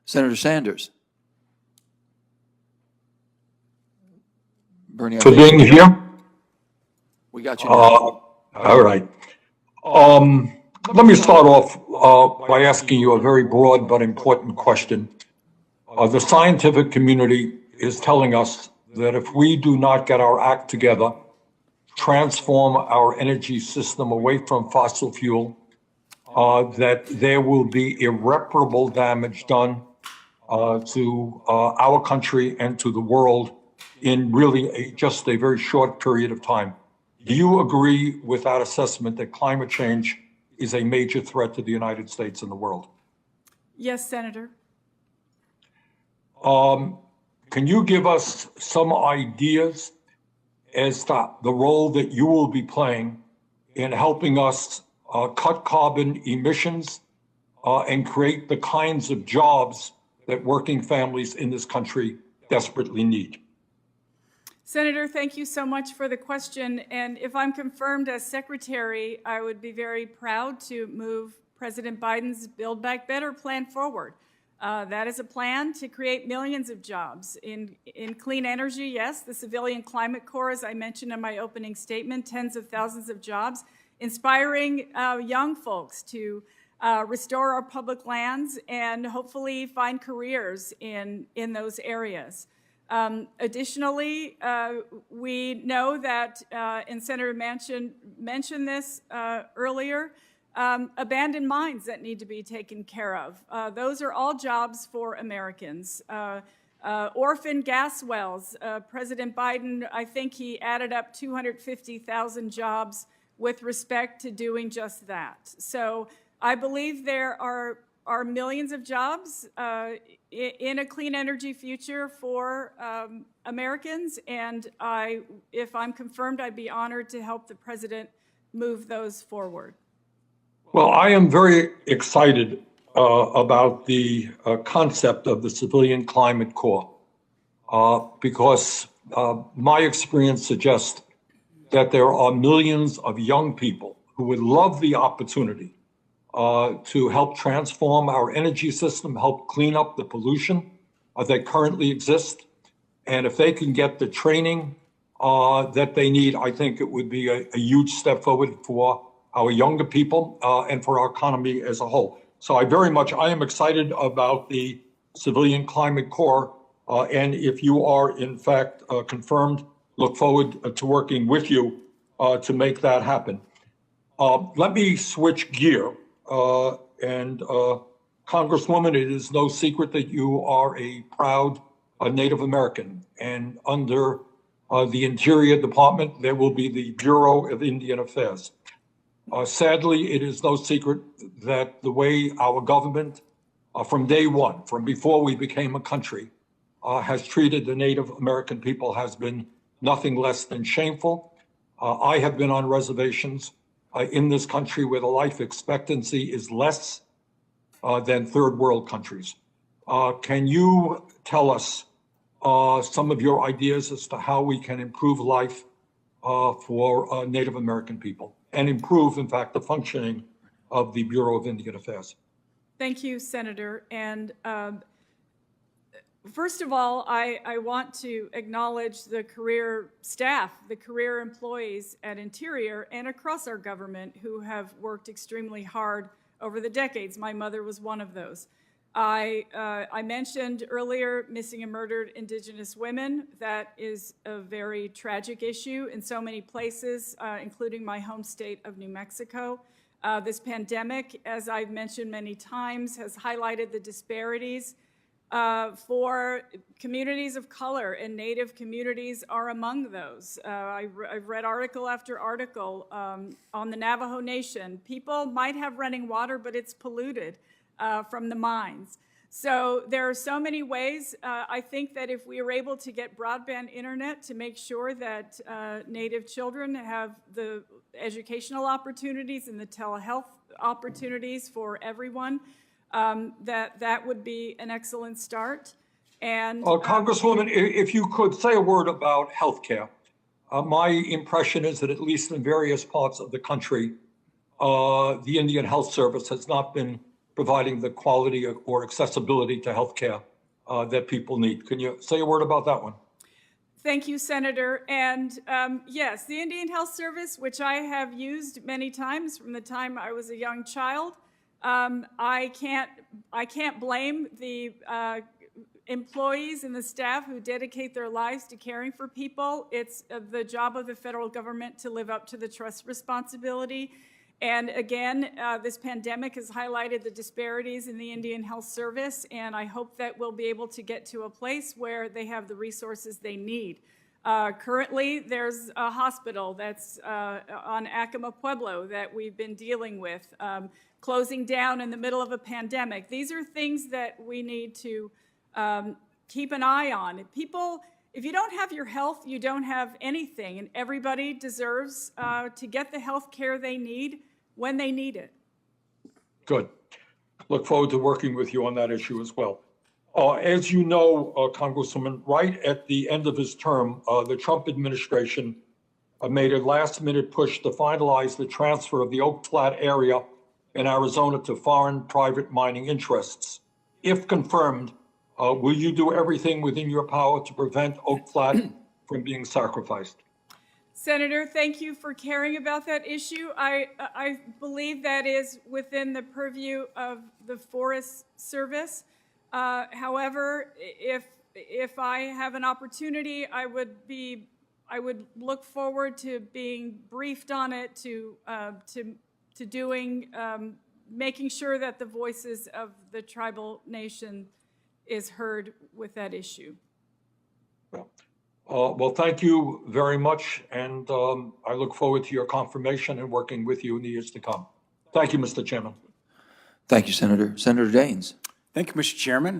Senator Sanders. Bernie, For being here? We got you now. All right. Let me start off by asking you a very broad but important question. The scientific community is telling us that if we do not get our act together, transform our energy system away from fossil fuel, that there will be irreparable damage done to our country and to the world in really just a very short period of time. Do you agree with that assessment that climate change is a major threat to the United States and the world? Yes, Senator. Can you give us some ideas as to the role that you will be playing in helping us cut carbon emissions and create the kinds of jobs that working families in this country desperately need? Senator, thank you so much for the question. And if I'm confirmed as Secretary, I would be very proud to move President Biden's Build Back Better plan forward. That is a plan to create millions of jobs in clean energy. Yes, the Civilian Climate Corps, as I mentioned in my opening statement, tens of thousands of jobs, inspiring young folks to restore our public lands and hopefully find careers in those areas. Additionally, we know that, and Senator Manchin mentioned this earlier, abandoned mines that need to be taken care of. Those are all jobs for Americans. Orphan gas wells. President Biden, I think he added up 250,000 jobs with respect to doing just that. So I believe there are millions of jobs in a clean energy future for Americans, and if I'm confirmed, I'd be honored to help the president move those forward. Well, I am very excited about the concept of the Civilian Climate Corps because my experience suggests that there are millions of young people who would love the opportunity to help transform our energy system, help clean up the pollution that currently exists. And if they can get the training that they need, I think it would be a huge step forward for our younger people and for our economy as a whole. So I am excited about the Civilian Climate Corps. And if you are in fact confirmed, look forward to working with you to make that happen. Let me switch gear. Congresswoman, it is no secret that you are a proud Native American. And under the Interior Department, there will be the Bureau of Indian Affairs. Sadly, it is no secret that the way our government, from day one, from before we became a country, has treated the Native American people has been nothing less than shameful. I have been on reservations in this country where the life expectancy is less than third world countries. Can you tell us some of your ideas as to how we can improve life for Native American people and improve, in fact, the functioning of the Bureau of Indian Affairs? Thank you, Senator. And first of all, I want to acknowledge the career staff, the career employees at Interior and across our government who have worked extremely hard over the decades. My mother was one of those. I mentioned earlier missing and murdered Indigenous women. That is a very tragic issue in so many places, including my home state of New Mexico. This pandemic, as I've mentioned many times, has highlighted the disparities for communities of color, and Native communities are among those. I've read article after article on the Navajo Nation. People might have running water, but it's polluted from the mines. So there are so many ways. I think that if we are able to get broadband internet to make sure that Native children have the educational opportunities and the telehealth opportunities for everyone, that would be an excellent start. And Congresswoman, if you could say a word about healthcare. My impression is that at least in various parts of the country, the Indian Health Service has not been providing the quality or accessibility to healthcare that people need. Can you say a word about that one? Thank you, Senator. And yes, the Indian Health Service, which I have used many times from the time I was a young child, I can't blame the employees and the staff who dedicate their lives to caring for people. It's the job of the federal government to live up to the trust responsibility. And again, this pandemic has highlighted the disparities in the Indian Health Service, and I hope that we'll be able to get to a place where they have the resources they need. Currently, there's a hospital that's on Acoma Pueblo that we've been dealing with, closing down in the middle of a pandemic. These are things that we need to keep an eye on. If you don't have your health, you don't have anything, and everybody deserves to get the health care they need when they need it. Good. Look forward to working with you on that issue as well. As you know, Congresswoman, right at the end of his term, the Trump administration made a last-minute push to finalize the transfer of the Oak Flat area in Arizona to foreign private mining interests. If confirmed, will you do everything within your power to prevent Oak Flat from being sacrificed? Senator, thank you for caring about that issue. I believe that is within the purview of the Forest Service. However, if I have an opportunity, I would look forward to being briefed on it, to doing, making sure that the voices of the tribal nation is heard with that issue. Well, thank you very much, and I look forward to your confirmation and working with you in the years to come. Thank you, Mr. Chairman. Thank you, Senator. Senator Daines. Thank you, Mr. Chairman.